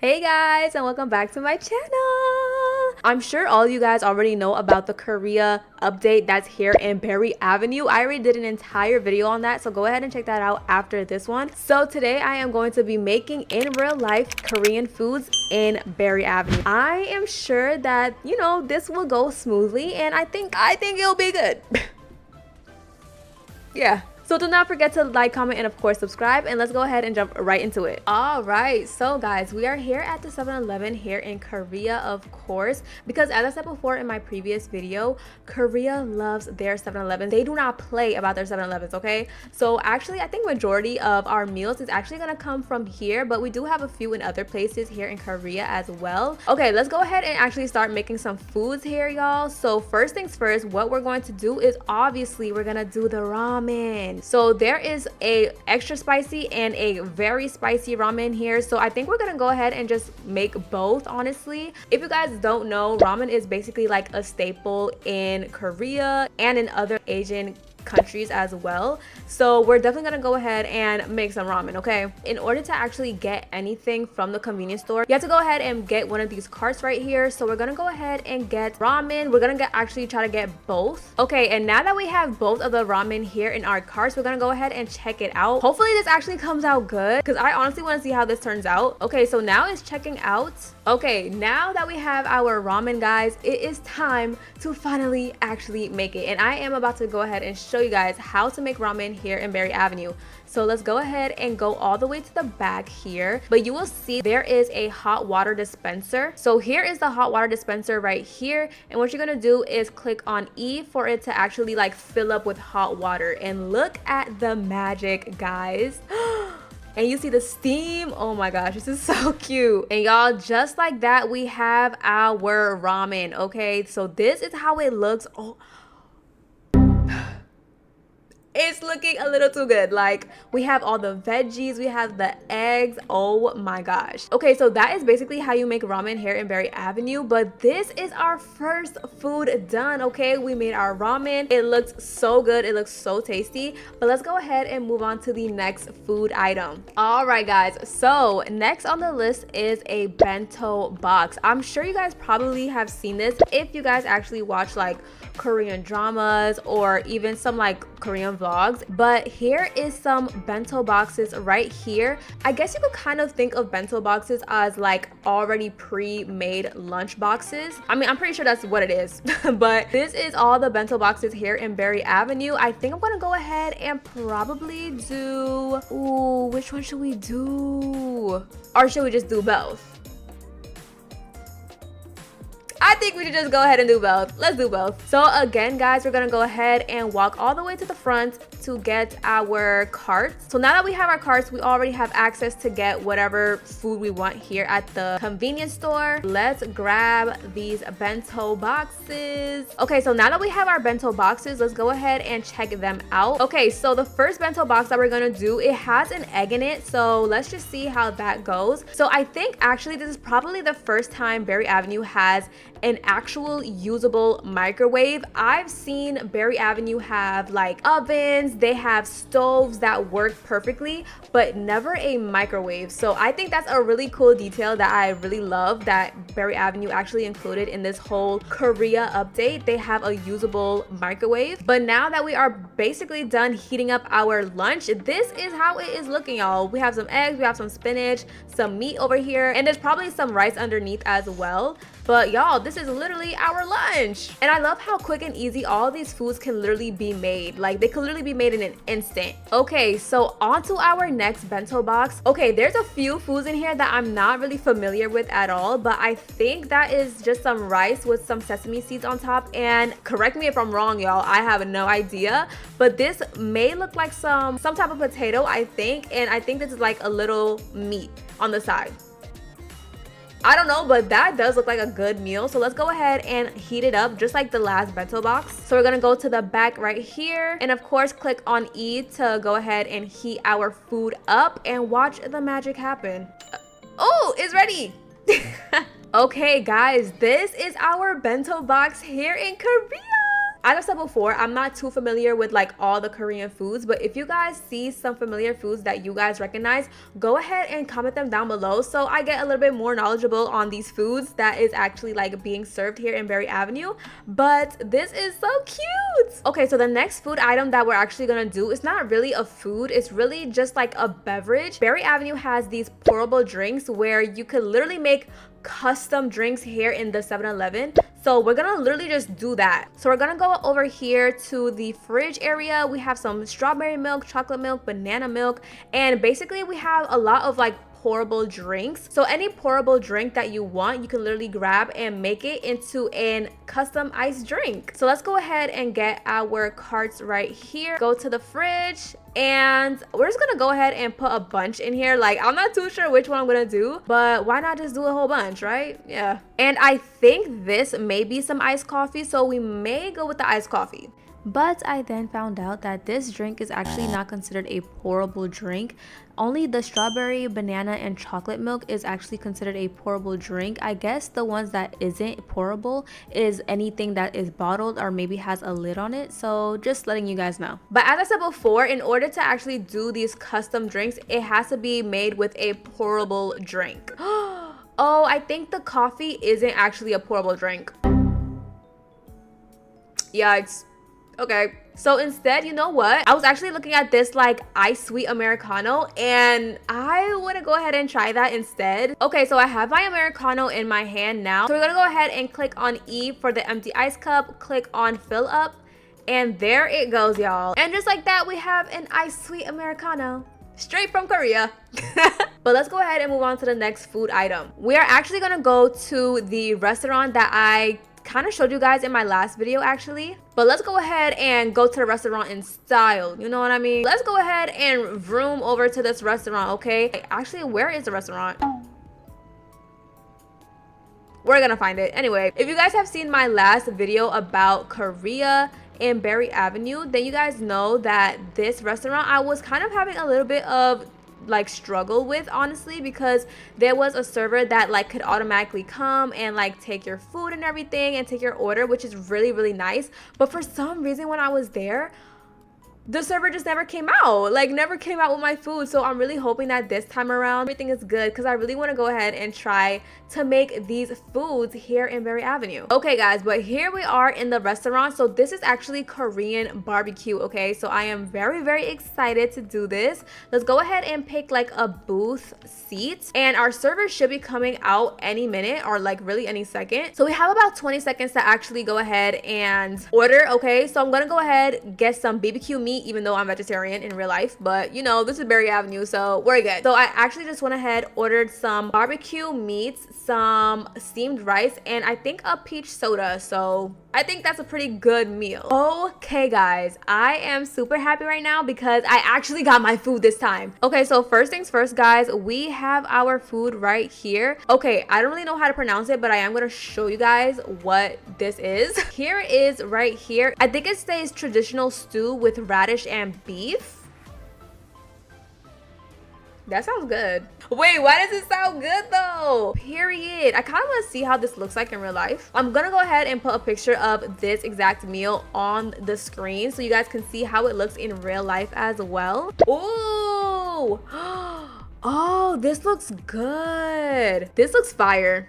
Hey guys, and welcome back to my channel. I'm sure all you guys already know about the Korea update that's here in Berry Avenue. I already did an entire video on that, so go ahead and check that out after this one. So today I am going to be making in real life Korean foods in Berry Avenue. I am sure that, you know, this will go smoothly, and I think it'll be good. Yeah. So do not forget to like, comment, and of course subscribe, and let's go ahead and jump right into it. All right, so guys, we are here at the 7-Eleven here in Korea, of course, because as I said before in my previous video, Korea loves their 7-Elevens. They do not play about their 7-Elevens, okay? So actually, I think majority of our meals is actually gonna come from here, but we do have a few in other places here in Korea as well. Okay, let's go ahead and actually start making some foods here, y'all. So first things first, what we're going to do is obviously we're gonna do the ramen. So there is a extra spicy and a very spicy ramen here. So I think we're gonna go ahead and just make both, honestly. If you guys don't know, ramen is basically like a staple in Korea and in other Asian countries as well. So we're definitely gonna go ahead and make some ramen, okay? In order to actually get anything from the convenience store, you have to go ahead and get one of these carts right here. So we're gonna go ahead and get ramen. We're gonna actually try to get both. Okay, and now that we have both of the ramen here in our carts, we're gonna go ahead and check it out. Hopefully this actually comes out good, because I honestly want to see how this turns out. Okay, so now it's checking out. Okay, now that we have our ramen, guys, it is time to finally actually make it. And I am about to go ahead and show you guys how to make ramen here in Berry Avenue. So let's go ahead and go all the way to the back here. But you will see there is a hot water dispenser. So here is the hot water dispenser right here. And what you're gonna do is click on E for it to actually like fill up with hot water. And look at the magic, guys. And you see the steam. Oh my gosh, this is so cute. And y'all, just like that, we have our ramen. Okay, so this is how it looks. Oh, it's looking a little too good. Like, we have all the veggies, we have the eggs. Oh my gosh. Okay, so that is basically how you make ramen here in Berry Avenue. But this is our first food done. Okay, we made our ramen. It looks so good, it looks so tasty. But let's go ahead and move on to the next food item. All right guys, so next on the list is a bento box. I'm sure you guys probably have seen this if you guys actually watch like Korean dramas or even some like Korean vlogs. But here is some bento boxes right here. I guess you could kind of think of bento boxes as like already pre-made lunch boxes. I mean, I'm pretty sure that's what it is. But this is all the bento boxes here in Berry Avenue. I think I'm gonna go ahead and probably do, ooh, which one should we do? Or should we just do both? I think we should just go ahead and do both. Let's do both. So again, guys, we're gonna go ahead and walk all the way to the front to get our carts. So now that we have our carts, we already have access to get whatever food we want here at the convenience store. Let's grab these bento boxes. Okay, so now that we have our bento boxes, let's go ahead and check them out. Okay, so the first bento box that we're gonna do, it has an egg in it. So let's just see how that goes. So I think actually this is probably the first time Berry Avenue has an actual usable microwave. I've seen Berry Avenue have like ovens, they have stoves that work perfectly, but never a microwave. So I think that's a really cool detail that I really love that Berry Avenue actually included in this whole Korea update. They have a usable microwave. But now that we are basically done heating up our lunch, this is how it is looking, y'all. We have some eggs, we have some spinach, some meat over here, and there's probably some rice underneath as well. But y'all, this is literally our lunch. And I love how quick and easy all these foods can literally be made. Like, they can literally be made in an instant. Okay, so on to our next bento box. Okay, there's a few foods in here that I'm not really familiar with at all, but I think that is just some rice with some sesame seeds on top. And correct me if I'm wrong, y'all, I have no idea. But this may look like some type of potato, I think. And I think this is like a little meat on the side. I don't know, but that does look like a good meal. So let's go ahead and heat it up just like the last bento box. So we're gonna go to the back right here and of course click on E to go ahead and heat our food up and watch the magic happen. Oh, it's ready. Okay guys, this is our bento box here in Korea. As I said before, I'm not too familiar with like all the Korean foods, but if you guys see some familiar foods that you guys recognize, go ahead and comment them down below so I get a little bit more knowledgeable on these foods that is actually like being served here in Berry Avenue. But this is so cute. Okay, so the next food item that we're actually gonna do is not really a food, it's really just like a beverage. Berry Avenue has these pourable drinks where you could literally make custom drinks here in the 7-Eleven. So we're gonna literally just do that. So we're gonna go over here to the fridge area. We have some strawberry milk, chocolate milk, banana milk, and basically we have a lot of like pourable drinks. So any pourable drink that you want, you can literally grab and make it into a custom iced drink. So let's go ahead and get our carts right here. Go to the fridge, and we're just gonna go ahead and put a bunch in here. Like, I'm not too sure which one I'm gonna do, but why not just do a whole bunch, right? Yeah. And I think this may be some iced coffee, so we may go with the iced coffee. But I then found out that this drink is actually not considered a pourable drink. Only the strawberry, banana, and chocolate milk is actually considered a pourable drink. I guess the ones that isn't pourable is anything that is bottled or maybe has a lid on it. So just letting you guys know. But as I said before, in order to actually do these custom drinks, it has to be made with a pourable drink. Oh, I think the coffee isn't actually a pourable drink. Yikes. Okay, so instead, you know what? I was actually looking at this like ice sweet Americano, and I want to go ahead and try that instead. Okay, so I have my Americano in my hand now. So we're gonna go ahead and click on E for the empty ice cup, click on fill up, and there it goes, y'all. And just like that, we have an ice sweet Americano. Straight from Korea. But let's go ahead and move on to the next food item. We are actually gonna go to the restaurant that I kind of showed you guys in my last video actually, but let's go ahead and go to the restaurant in style, you know what I mean? Let's go ahead and vroom over to this restaurant. Okay, actually, where is the restaurant? We're gonna find it anyway. If you guys have seen my last video about Korea in Berry Avenue, then you guys know that this restaurant I was kind of having a little bit of like struggle with, honestly, because there was a server that like could automatically come and like take your food and everything and take your order, which is really nice. But for some reason when I was there, the server just never came out, like never came out with my food. So I'm really hoping that this time around everything is good, because I really want to go ahead and try to make these foods here in Berry Avenue. Okay guys, but here we are in the restaurant. So this is actually Korean barbecue. Okay, so I am very excited to do this. Let's go ahead and pick like a booth seat, and our server should be coming out any minute, or like really any second. So we have about 20 seconds to actually go ahead and order. Okay, so I'm gonna go ahead, get some BBQ meat, even though I'm vegetarian in real life, but you know, this is Berry Avenue, so we're good. So I actually just went ahead, ordered some barbecue meats, some steamed rice, and I think a peach soda. So I think that's a pretty good meal. Okay guys, I am super happy right now because I actually got my food this time. Okay, so first things first guys, we have our food right here. Okay, I don't really know how to pronounce it, but I am gonna show you guys what this is. Here it is right here. I think it says traditional stew with radish and beef. That sounds good. Wait, why does it sound good though? Period. I kind of want to see how this looks like in real life. I'm gonna go ahead and put a picture of this exact meal on the screen so you guys can see how it looks in real life as well. Ooh. Oh, this looks good. This looks fire.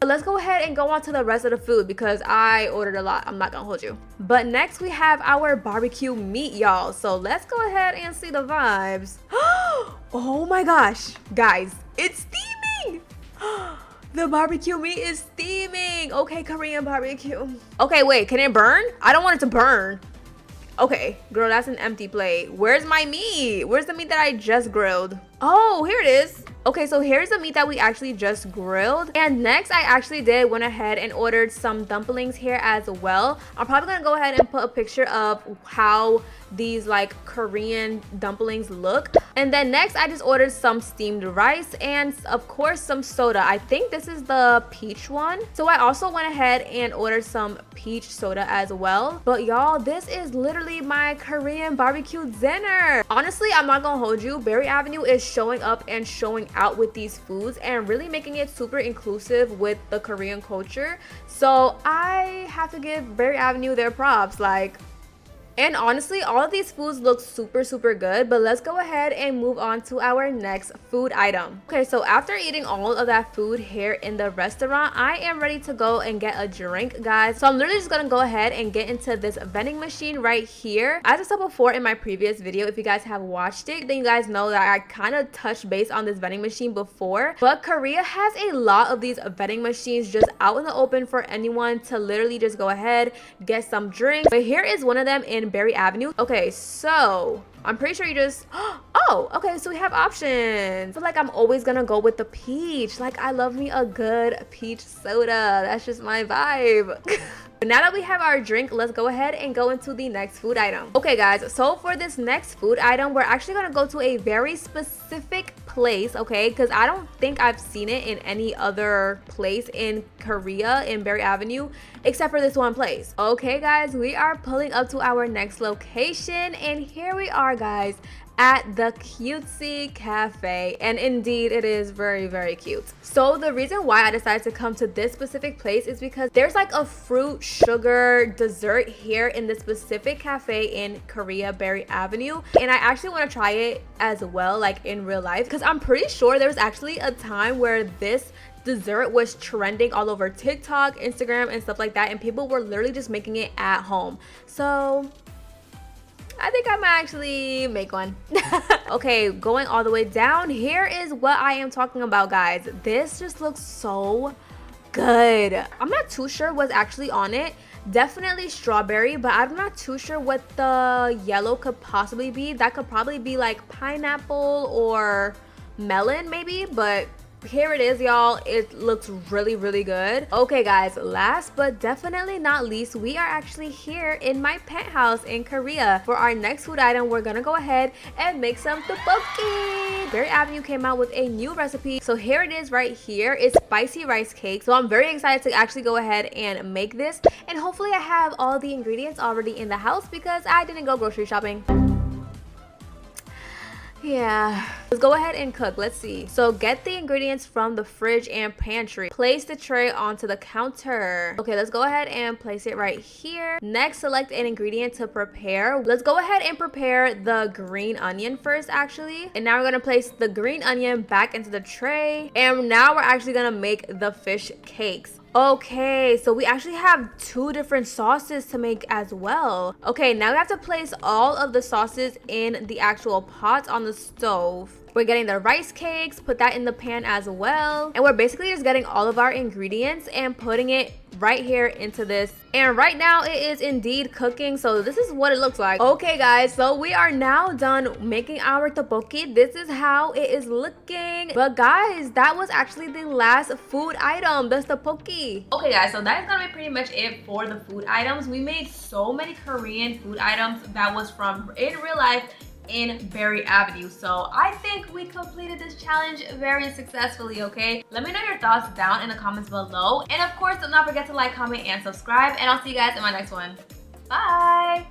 Let's go ahead and go on to the rest of the food because I ordered a lot. I'm not gonna hold you. But next we have our barbecue meat, y'all. So let's go ahead and see the vibes. Oh my gosh, guys, it's steaming. The barbecue meat is steaming. Okay, Korean barbecue. Okay, wait, can it burn? I don't want it to burn. Okay, girl, that's an empty plate. Where's my meat? Where's the meat that I just grilled? Oh, here it is. Okay, so here's the meat that we actually just grilled. And next, I actually went ahead and ordered some dumplings here as well. I'm probably gonna go ahead and put a picture of how these like Korean dumplings look. And then next, I just ordered some steamed rice and of course some soda. I think this is the peach one. So I also went ahead and ordered some peach soda as well. But y'all, this is literally my Korean barbecue dinner. Honestly, I'm not gonna hold you. Berry Avenue is showing up and showing out with these foods and really making it super inclusive with the Korean culture. So I have to give Berry Avenue their props. Like, and honestly, all of these foods look super good, but let's go ahead and move on to our next food item. Okay, so after eating all of that food here in the restaurant, I am ready to go and get a drink, guys. So I'm literally just gonna go ahead and get into this vending machine right here. As I said before in my previous video, if you guys have watched it, then you guys know that I kind of touched base on this vending machine before. But Korea has a lot of these vending machines just out in the open for anyone to literally just go ahead, get some drinks. But here is one of them in Berry Avenue. Okay, so I'm pretty sure you just oh, okay, so we have options. I feel like I'm always gonna go with the peach. Like, I love me a good peach soda. That's just my vibe. But now that we have our drink, let's go ahead and go into the next food item. Okay guys, so for this next food item, we're actually gonna go to a very specific place, okay? Because I don't think I've seen it in any other place in Korea in Berry Avenue except for this one place. Okay guys, we are pulling up to our next location, and here we are, guys, at the cutesy cafe, and indeed it is very cute. So the reason why I decided to come to this specific place is because there's like a fruit sugar dessert here in this specific cafe in Korea, Berry Avenue, and I actually want to try it as well, like in real life, because I'm pretty sure there was actually a time where this dessert was trending all over TikTok, Instagram, and stuff like that, and people were literally just making it at home. So I think I might actually make one. Okay, going all the way down, here is what I am talking about, guys. This just looks so good. I'm not too sure what's actually on it. Definitely strawberry, but I'm not too sure what the yellow could possibly be. That could probably be like pineapple or melon maybe, but here it is, y'all. It looks really good. Okay guys, last but definitely not least, we are actually here in my penthouse in Korea. For our next food item, we're gonna go ahead and make some tteokbokki. Berry Avenue came out with a new recipe, so here it is right here. It's spicy rice cake, so I'm very excited to actually go ahead and make this, and hopefully I have all the ingredients already in the house because I didn't go grocery shopping. Yeah, let's go ahead and cook. Let's see. So get the ingredients from the fridge and pantry. Place the tray onto the counter. Okay, let's go ahead and place it right here. Next, select an ingredient to prepare. Let's go ahead and prepare the green onion first, actually. And now we're gonna place the green onion back into the tray. And now we're actually gonna make the fish cakes. Okay, so we actually have two different sauces to make as well. Okay, now we have to place all of the sauces in the actual pot on the stove. We're getting the rice cakes, put that in the pan as well. And we're basically just getting all of our ingredients and putting it right here into this. And right now it is indeed cooking, so this is what it looks like. Okay guys, so we are now done making our tteokbokki. This is how it is looking. But guys, that was actually the last food item, the tteokbokki. Okay guys, so that is gonna be pretty much it for the food items. We made so many Korean food items that was from in real life in Berry Avenue. So I think we completed this challenge very successfully, okay? Let me know your thoughts down in the comments below. And of course, do not forget to like, comment, and subscribe. And I'll see you guys in my next one. Bye!